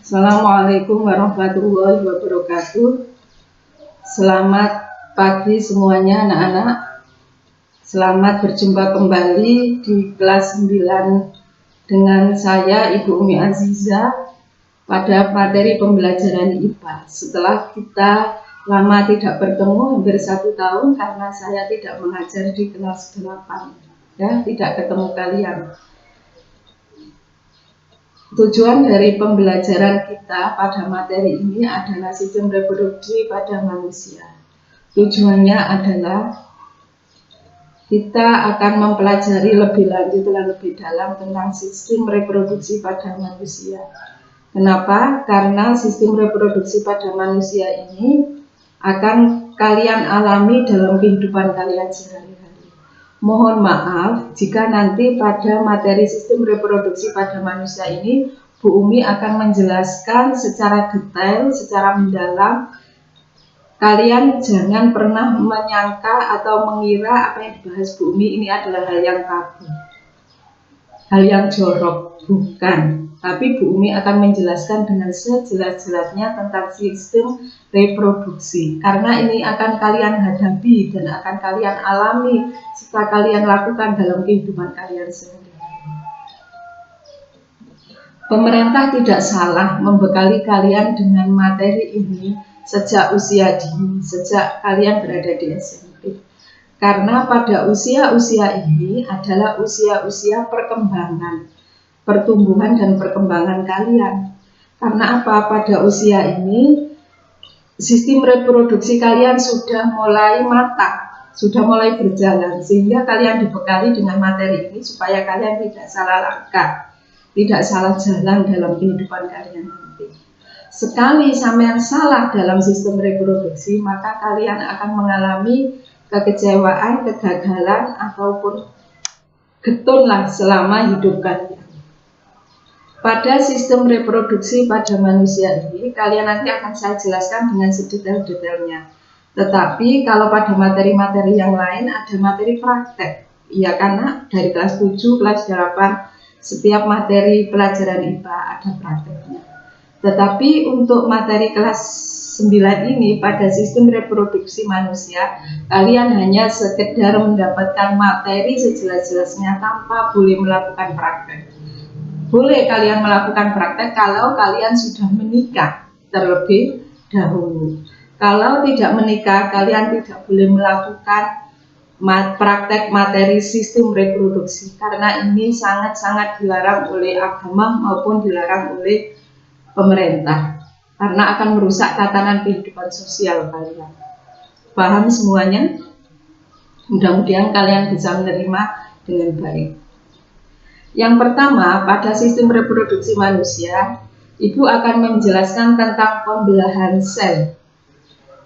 Assalamualaikum warahmatullahi wabarakatuh. Selamat pagi semuanya anak-anak. Selamat berjumpa kembali di kelas 9 dengan saya Ibu Umi Aziza pada materi pembelajaran IPA. Setelah kita lama tidak bertemu, hampir 1 tahun, karena saya tidak mengajar di kelas 8, ya, tidak ketemu kalian. Tujuan dari pembelajaran kita pada materi ini adalah sistem reproduksi pada manusia. Tujuannya adalah kita akan mempelajari lebih lanjut dan lebih dalam tentang sistem reproduksi pada manusia. Kenapa? Karena sistem reproduksi pada manusia ini akan kalian alami dalam kehidupan kalian sehari-hari. Mohon maaf jika nanti pada materi sistem reproduksi pada manusia ini Bu Umi akan menjelaskan secara detail, secara mendalam. Kalian jangan pernah menyangka atau mengira apa yang dibahas Bu Umi ini adalah hal yang tabu, hal yang jorok, bukan. Tapi Bu Umi akan menjelaskan dengan sejelas-jelasnya tentang sistem reproduksi, karena ini akan kalian hadapi dan akan kalian alami serta kalian lakukan dalam kehidupan kalian sehari-hari. Pemerintah tidak salah membekali kalian dengan materi ini sejak usia dini, sejak kalian berada di SMP. Karena pada usia-usia ini adalah usia-usia perkembangan, pertumbuhan dan perkembangan kalian. Karena apa? Pada usia ini sistem reproduksi kalian sudah mulai matang, sudah mulai berjalan, sehingga kalian dibekali dengan materi ini supaya kalian tidak salah langkah, tidak salah jalan dalam kehidupan kalian nanti. Sekali sampean salah dalam sistem reproduksi, maka kalian akan mengalami kekecewaan, kegagalan, ataupun getunlah selama hidup kalian. Pada sistem reproduksi pada manusia ini, kalian nanti akan saya jelaskan dengan sedetail-detailnya. Tetapi kalau pada materi-materi yang lain ada materi praktek, ya, karena dari kelas 7, kelas 8, setiap materi pelajaran IPA ada prakteknya. Tetapi untuk materi kelas 9 ini pada sistem reproduksi manusia, kalian hanya sekedar mendapatkan materi sejelas-jelasnya tanpa boleh melakukan praktek. Boleh kalian melakukan praktek kalau kalian sudah menikah terlebih dahulu. Kalau tidak menikah, kalian tidak boleh melakukan praktek materi sistem reproduksi, karena ini sangat-sangat dilarang oleh agama maupun dilarang oleh pemerintah, karena akan merusak tatanan kehidupan sosial kalian. Paham semuanya? Mudah-mudahan kalian bisa menerima dengan baik. Yang pertama, pada sistem reproduksi manusia, Ibu akan menjelaskan tentang pembelahan sel.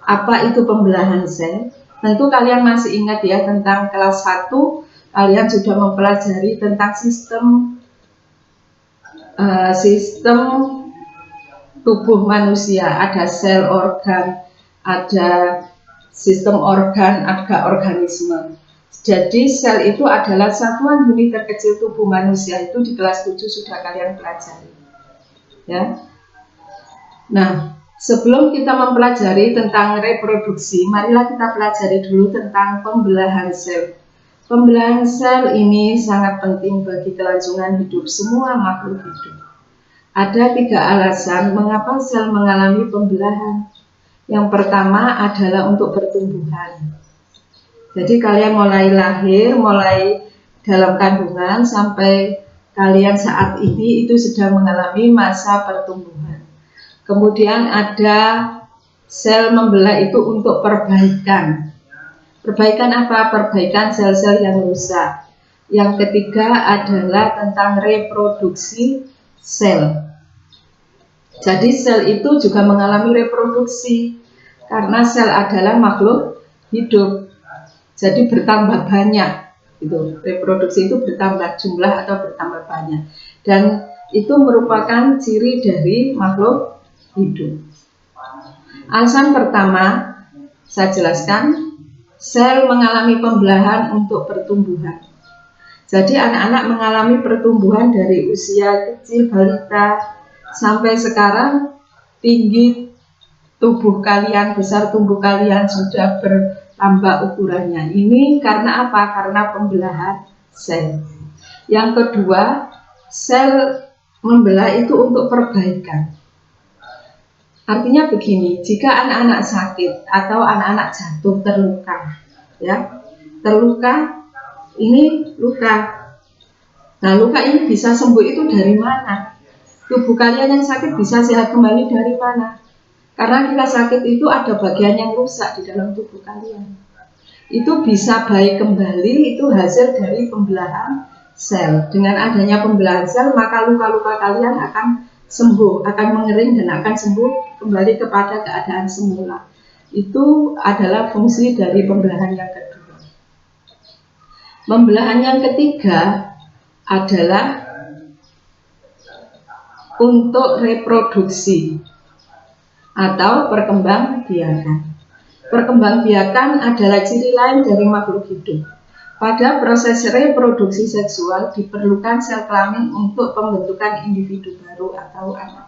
Apa itu pembelahan sel? Tentu kalian masih ingat ya, tentang kelas 1 kalian sudah mempelajari tentang sistem tubuh manusia. Ada sel organ, ada sistem organ, ada organisme. Jadi sel itu adalah satuan unit terkecil tubuh manusia, itu di kelas 7 sudah kalian pelajari, ya. Nah, sebelum kita mempelajari tentang reproduksi, marilah kita pelajari dulu tentang pembelahan sel. Pembelahan sel ini sangat penting bagi kelangsungan hidup semua makhluk hidup. Ada 3 alasan mengapa sel mengalami pembelahan. Yang pertama adalah untuk pertumbuhan. Jadi kalian mulai lahir, mulai dalam kandungan sampai kalian saat ini itu sedang mengalami masa pertumbuhan. Kemudian ada sel membelah itu untuk perbaikan. Perbaikan apa? Perbaikan sel-sel yang rusak. Yang ketiga adalah tentang reproduksi sel. Jadi sel itu juga mengalami reproduksi, karena sel adalah makhluk hidup. Jadi bertambah banyak, itu reproduksi itu bertambah jumlah atau bertambah banyak, dan itu merupakan ciri dari makhluk hidup. Alasan pertama saya jelaskan, sel mengalami pembelahan untuk pertumbuhan. Jadi anak-anak mengalami pertumbuhan dari usia kecil balita sampai sekarang tinggi tubuh kalian, besar tubuh kalian sudah bertambah ukurannya. Ini karena apa? Karena pembelahan sel. Yang kedua, sel membelah itu untuk perbaikan. Artinya begini, jika anak-anak sakit atau anak-anak jatuh terluka, ya, terluka, ini luka. Nah, luka ini bisa sembuh itu dari mana? Tubuh kalian yang sakit bisa sehat kembali dari mana? Karena kita sakit itu ada bagian yang rusak di dalam tubuh kalian. Itu bisa baik kembali, itu hasil dari pembelahan sel. Dengan adanya pembelahan sel, maka luka-luka kalian akan sembuh, akan mengering dan akan sembuh kembali kepada keadaan semula. Itu adalah fungsi dari pembelahan yang kedua. Pembelahan yang ketiga adalah untuk reproduksi atau perkembangbiakan. Perkembangbiakan adalah ciri lain dari makhluk hidup. Pada proses reproduksi seksual diperlukan sel kelamin untuk pembentukan individu baru atau anakan.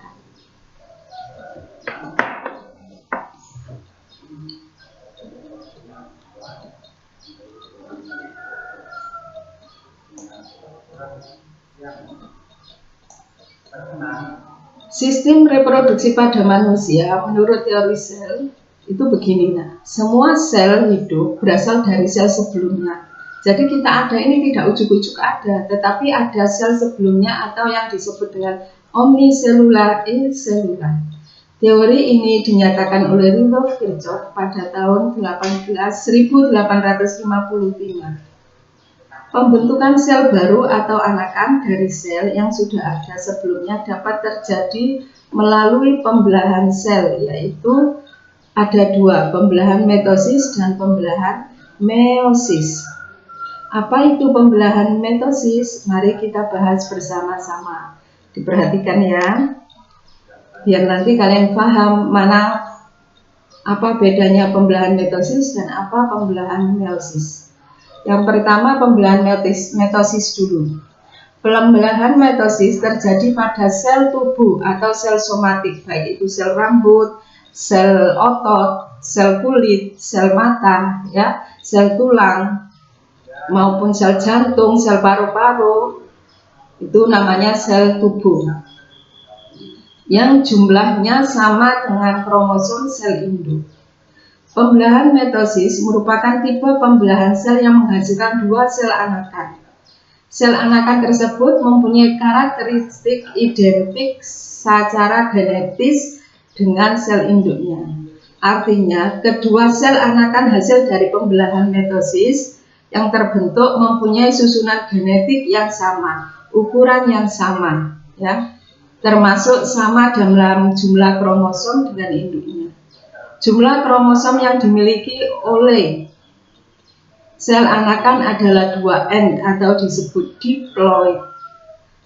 Sistem reproduksi pada manusia menurut teori sel itu begini, nah, semua sel hidup berasal dari sel sebelumnya. Jadi kita ada ini tidak ujuk-ujuk ada, tetapi ada sel sebelumnya atau yang disebut dengan omniselular inselular. Teori ini dinyatakan oleh Rudolf Virchow pada tahun 1855. Pembentukan sel baru atau anakan dari sel yang sudah ada sebelumnya dapat terjadi melalui pembelahan sel, yaitu ada dua, pembelahan mitosis dan pembelahan meiosis. Apa itu pembelahan mitosis? Mari kita bahas bersama-sama. Diperhatikan ya, biar nanti kalian paham mana apa bedanya pembelahan mitosis dan apa pembelahan meiosis. Yang pertama pembelahan mitosis dulu. Pembelahan mitosis terjadi pada sel tubuh atau sel somatik, baik itu sel rambut, sel otot, sel kulit, sel mata, ya, sel tulang, maupun sel jantung, sel paru-paru, itu namanya sel tubuh yang jumlahnya sama dengan kromosom sel induk. Pembelahan mitosis merupakan tipe pembelahan sel yang menghasilkan dua sel anakan. Sel anakan tersebut mempunyai karakteristik identik secara genetis dengan sel induknya. Artinya, kedua sel anakan hasil dari pembelahan mitosis yang terbentuk mempunyai susunan genetik yang sama, ukuran yang sama, ya, termasuk sama dalam jumlah kromosom dengan induknya. Jumlah kromosom yang dimiliki oleh sel anakan adalah 2N atau disebut diploid.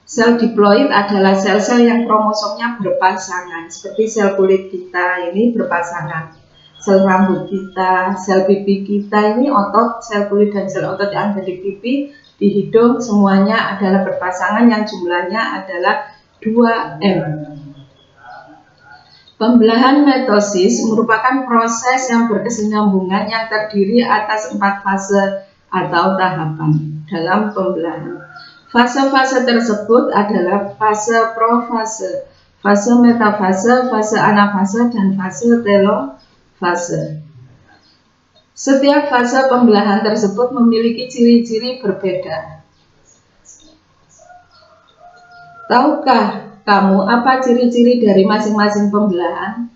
Sel diploid adalah sel-sel yang kromosomnya berpasangan, seperti sel kulit kita ini berpasangan. Sel rambut kita, sel pipi kita ini otot, sel kulit dan sel otot yang ada di pipi, di hidung semuanya adalah berpasangan yang jumlahnya adalah 2M. Pembelahan mitosis merupakan proses yang berkesinambungan yang terdiri atas 4 fase atau tahapan dalam pembelahan. Fase-fase tersebut adalah fase profase, fase metafase, fase anafase, dan fase telofase. Setiap fase pembelahan tersebut memiliki ciri-ciri berbeda. Tahukah kamu apa ciri-ciri dari masing-masing pembelahan?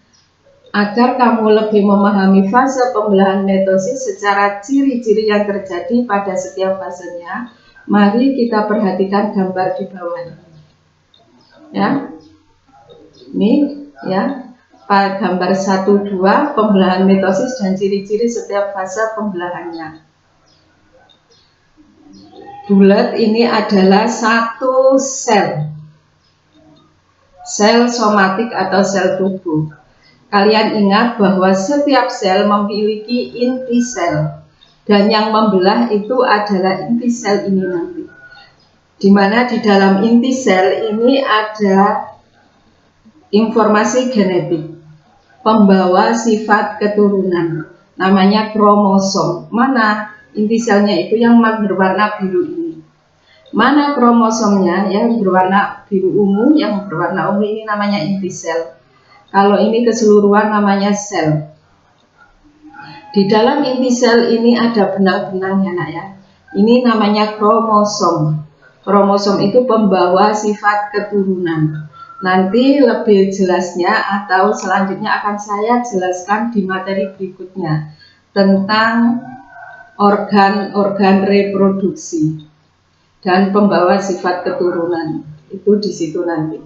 Agar kamu lebih memahami fase pembelahan mitosis secara ciri-ciri yang terjadi pada setiap fasenya, mari kita perhatikan gambar di bawah ini. Ya. Ini ya, pada gambar 1-2 pembelahan mitosis dan ciri-ciri setiap fase pembelahannya. Bulat ini adalah satu sel somatik atau sel tubuh. Kalian ingat bahwa setiap sel memiliki inti sel, dan yang membelah itu adalah inti sel ini nanti. Dimana di dalam inti sel ini ada informasi genetik, pembawa sifat keturunan, namanya kromosom. Mana inti selnya itu yang berwarna biru ini? Mana kromosomnya yang berwarna biru ungu? Yang berwarna ungu ini namanya inti sel. Kalau ini keseluruhan namanya sel. Di dalam inti sel ini ada benang-benangnya, nak ya. Ini namanya kromosom. Kromosom itu pembawa sifat keturunan. Nanti lebih jelasnya atau selanjutnya akan saya jelaskan di materi berikutnya tentang organ-organ reproduksi dan pembawa sifat keturunan. Itu di situ nanti.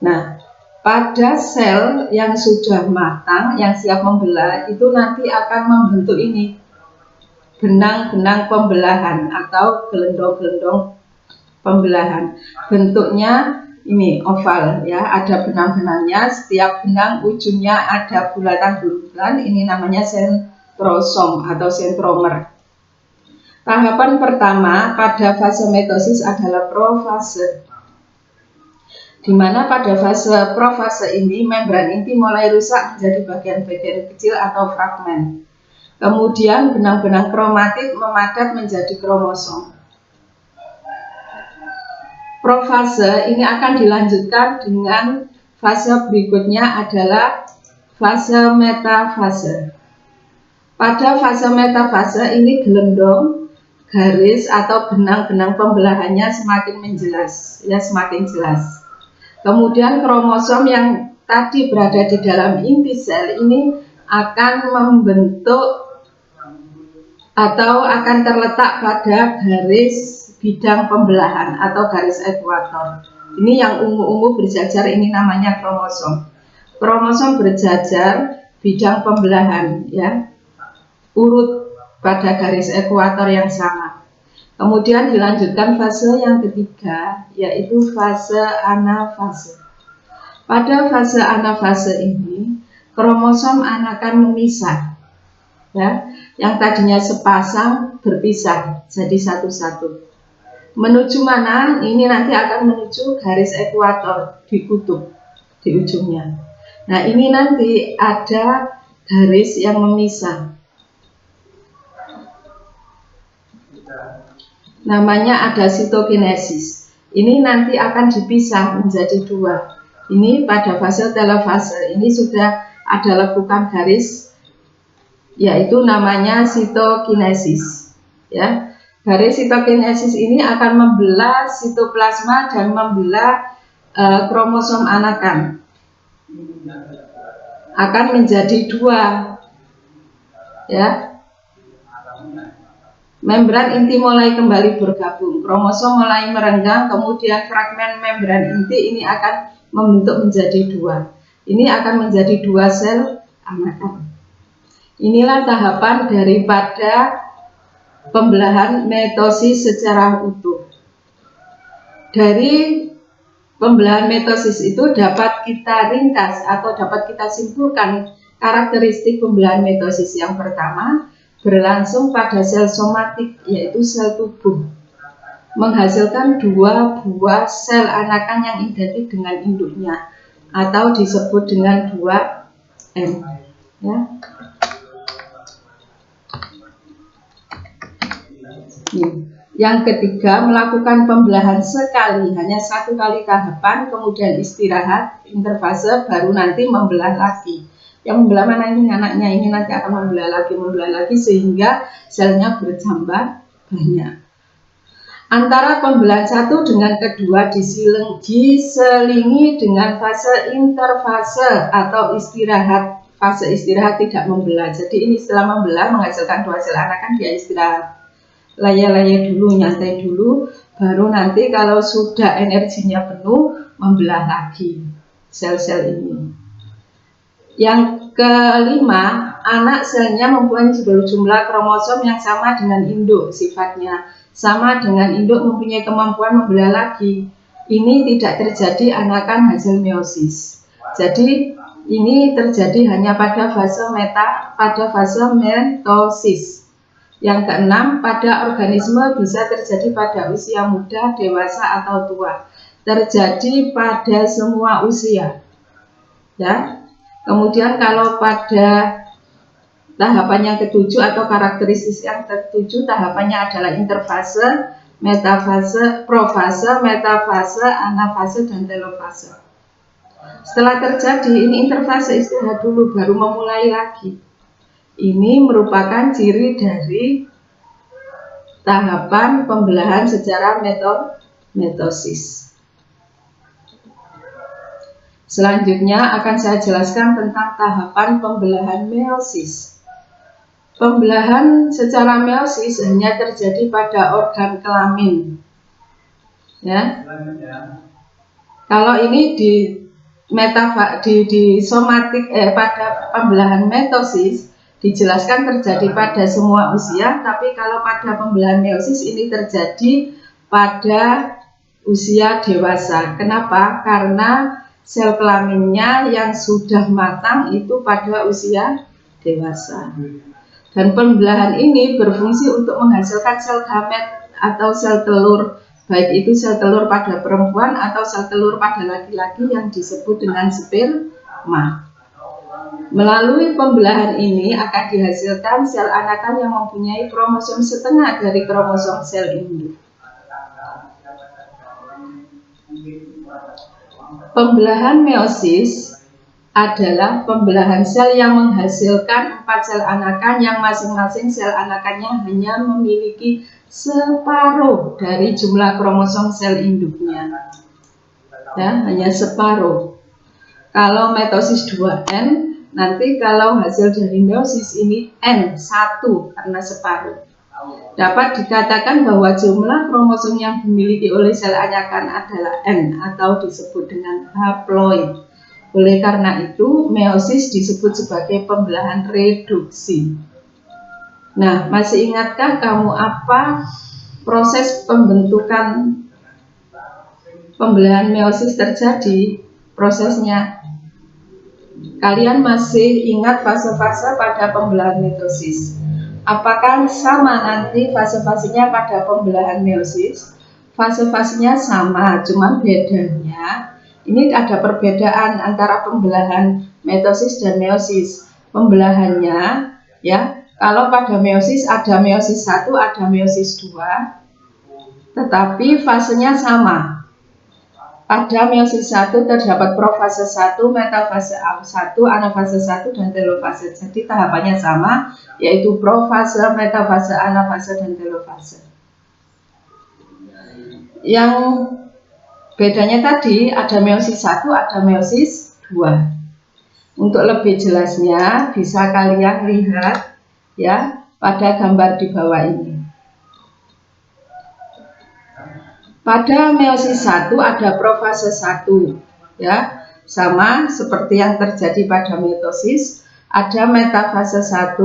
Nah, pada sel yang sudah matang, yang siap membelah, itu nanti akan membentuk ini, benang-benang pembelahan atau gelendong-gelendong pembelahan. Bentuknya ini oval ya, ada benang-benangnya, setiap benang ujungnya ada bulatan-bulatan, ini namanya sentrosom atau sentromer. Tahapan pertama pada fase mitosis adalah profase, di mana pada fase profase ini membran inti mulai rusak menjadi bagian-bagian kecil atau fragmen. Kemudian benang-benang kromatid memadat menjadi kromosom. Profase ini akan dilanjutkan dengan fase berikutnya adalah fase metafase. Pada fase metafase ini gelendong, garis atau benang-benang pembelahannya semakin menjelas, ya semakin jelas. Kemudian kromosom yang tadi berada di dalam inti sel ini akan membentuk atau akan terletak pada garis bidang pembelahan atau garis ekuator. Ini yang ungu-ungu berjajar ini namanya kromosom. Kromosom berjajar bidang pembelahan ya, urut pada garis ekuator yang sama. Kemudian dilanjutkan fase yang ketiga, yaitu fase anafase. Pada fase anafase ini, kromosom akan memisah, ya, yang tadinya sepasang berpisah jadi satu-satu. Menuju mana? Ini nanti akan menuju garis ekuator di kutub, di ujungnya. Nah, ini nanti ada garis yang memisah. Namanya ada sitokinesis. Ini nanti akan dipisah menjadi dua. Ini pada fase telofase. Ini sudah ada lekukan garis, yaitu namanya sitokinesis. Ya, garis sitokinesis ini akan membelah sitoplasma dan membelah kromosom anakan. Akan menjadi dua. Ya. Membran inti mulai kembali bergabung, kromosom mulai merenggang, kemudian fragmen membran inti ini akan membentuk menjadi dua. Ini akan menjadi dua sel anakan. Inilah tahapan daripada pembelahan mitosis secara utuh. Dari pembelahan mitosis itu dapat kita ringkas atau dapat kita simpulkan karakteristik pembelahan mitosis. Yang pertama, berlangsung pada sel somatik, yaitu sel tubuh, menghasilkan dua buah sel anakan yang identik dengan induknya atau disebut dengan 2N. Ya. Yang ketiga, melakukan pembelahan sekali, hanya satu kali tahapan, kemudian istirahat, interfase, baru nanti membelah lagi. Yang membelah mana ini anaknya, ini nanti akan membelah lagi sehingga selnya bertambah banyak. Antara pembelahan satu dengan kedua diselingi dengan fase interfase atau istirahat. Fase istirahat tidak membelah. Jadi ini setelah membelah menghasilkan dua sel anakan, dia istirahat. Laya-laya dulu, nyantai dulu, baru nanti kalau sudah energinya penuh membelah lagi sel-sel ini. Yang kelima, anak selnya mempunyai jumlah kromosom yang sama dengan induk sifatnya. Sama dengan induk mempunyai kemampuan membelah lagi. Ini tidak terjadi anakan hasil meiosis. Jadi ini terjadi hanya pada fase mitosis. Yang keenam, pada organisme bisa terjadi pada usia muda, dewasa atau tua. Terjadi pada semua usia. Ya. Kemudian kalau pada tahapan yang ketujuh atau karakteristik yang ketujuh, tahapannya adalah interfase, metafase, profase, metafase, anafase, dan telofase. Setelah terjadi ini interfase, istirahat dulu baru memulai lagi. Ini merupakan ciri dari tahapan pembelahan secara metosis. Selanjutnya akan saya jelaskan tentang tahapan pembelahan meiosis. Pembelahan secara meiosis hanya terjadi pada organ kelamin. Ya. Kalau ini di somatik pada pembelahan metosis dijelaskan terjadi pada semua usia, tapi kalau pada pembelahan meiosis ini terjadi pada usia dewasa. Kenapa? Karena sel kelaminnya yang sudah matang itu pada usia dewasa. Dan pembelahan ini berfungsi untuk menghasilkan sel gamet atau sel telur, baik itu sel telur pada perempuan atau sel telur pada laki-laki yang disebut dengan sperma. Melalui pembelahan ini akan dihasilkan sel anakan yang mempunyai kromosom setengah dari kromosom sel induk. Pembelahan meiosis adalah pembelahan sel yang menghasilkan 4 sel anakan yang masing-masing sel anakannya hanya memiliki separuh dari jumlah kromosom sel induknya. Ya, hanya separuh. Kalau metosis 2N, nanti kalau hasil dari meiosis ini N1 karena separuh. Dapat dikatakan bahwa jumlah kromosom yang dimiliki oleh sel anakan adalah N atau disebut dengan haploid. Oleh karena itu, meiosis disebut sebagai pembelahan reduksi. Nah, masih ingatkah kamu apa proses pembentukan pembelahan meiosis terjadi? Prosesnya, kalian masih ingat fase-fase pada pembelahan metosis? Apakah sama nanti fase-fasenya pada pembelahan meiosis? Fase-fasenya sama, cuma bedanya ini ada perbedaan antara pembelahan metosis dan meiosis. Pembelahannya ya, kalau pada meiosis ada meiosis 1, ada meiosis 2, tetapi fasenya sama. Pada meiosis 1 terdapat profase 1, metafase 1, anafase 1, dan telofase. Jadi tahapannya sama, yaitu profase, metafase, anafase, dan telofase. Yang bedanya tadi ada meiosis 1, ada meiosis 2. Untuk lebih jelasnya bisa kalian lihat ya pada gambar di bawah ini. Pada meiosis 1 ada profase 1 ya, sama seperti yang terjadi pada metosis. Ada metafase 1,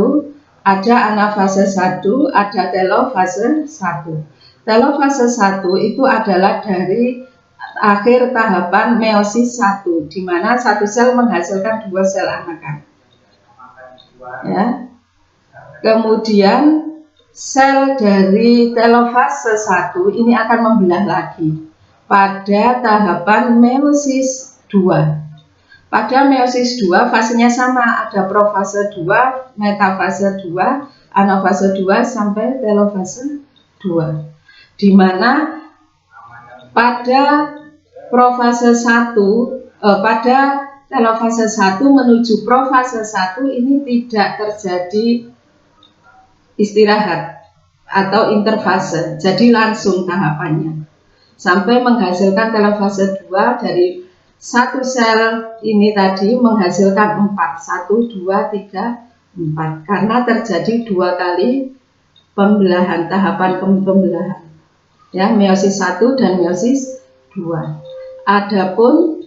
ada anafase 1, ada telofase 1. Telofase 1 itu adalah dari akhir tahapan meiosis 1, di mana satu sel menghasilkan 2 sel anakan. Ya. Kemudian sel dari telofase 1 ini akan membelah lagi pada tahapan meiosis 2. Pada meiosis 2 fasenya sama, ada profase 2, metafase 2, anafase 2 sampai telofase 2. Di mana pada profase 1 pada telofase 1 menuju profase 1 ini tidak terjadi istirahat atau interfase, jadi langsung tahapannya sampai menghasilkan telofase 2. Dari satu sel ini tadi menghasilkan 4, 1, 2, 3, 4 karena terjadi 2 kali pembelahan, tahapan pembelahan ya, meiosis 1 dan meiosis 2. Adapun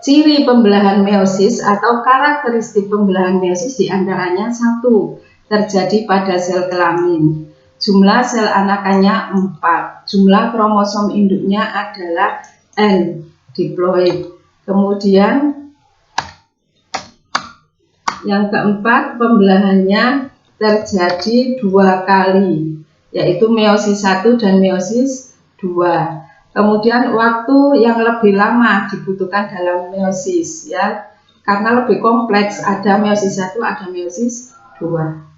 ciri pembelahan meiosis atau karakteristik pembelahan meiosis diantaranya 1, terjadi pada sel kelamin. Jumlah sel anakannya 4. Jumlah kromosom induknya adalah N, diploid. Kemudian yang keempat, pembelahannya terjadi 2 kali, yaitu meiosis 1 dan meiosis 2. Kemudian waktu yang lebih lama dibutuhkan dalam meiosis ya, karena lebih kompleks, ada meiosis 1, ada meiosis 2.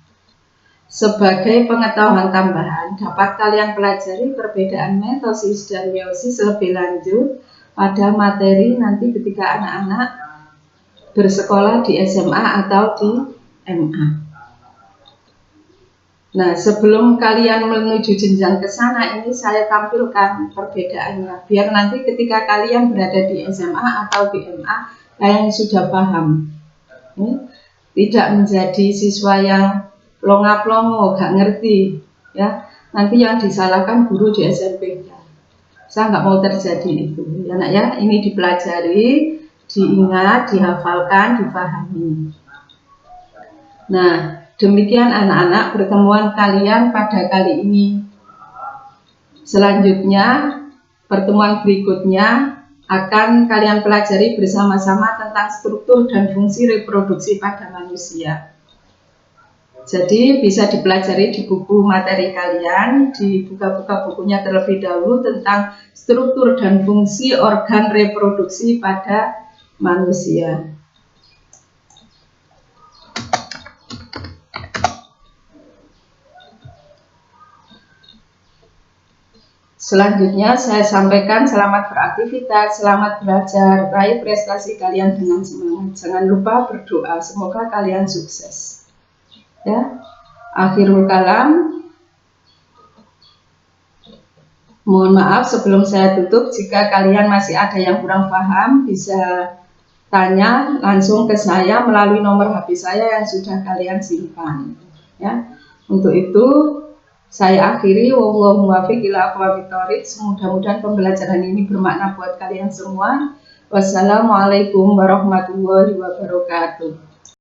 Sebagai pengetahuan tambahan, dapat kalian pelajari perbedaan mitosis dan meiosis lebih lanjut pada materi nanti ketika anak-anak bersekolah di SMA atau di MA. Nah, sebelum kalian menuju jenjang ke sana, ini saya tampilkan perbedaannya. Biar nanti ketika kalian berada di SMA atau di MA, kalian sudah paham. Tidak menjadi siswa yang longa-plongo, gak ngerti. Ya, nanti yang disalahkan guru di SMP. Saya nggak mau terjadi itu. Ya, nak ya, ini dipelajari, diingat, dihafalkan, dipahami. Nah, demikian anak-anak pertemuan kalian pada kali ini. Selanjutnya, pertemuan berikutnya akan kalian pelajari bersama-sama tentang struktur dan fungsi reproduksi pada manusia. Jadi bisa dipelajari di buku materi kalian, dibuka-buka bukunya terlebih dahulu tentang struktur dan fungsi organ reproduksi pada manusia. Selanjutnya saya sampaikan selamat beraktivitas, selamat belajar, raih prestasi kalian dengan semangat. Jangan lupa berdoa, semoga kalian sukses. Ya, akhirul kalam. Mohon maaf sebelum saya tutup, jika kalian masih ada yang kurang paham, bisa tanya langsung ke saya melalui nomor HP saya yang sudah kalian simpan. Ya, untuk itu saya akhiri, wallahu muwaffiq ila aqwamit thoriq. Mudah-mudahan pembelajaran ini bermakna buat kalian semua. Wassalamualaikum warahmatullahi wabarakatuh.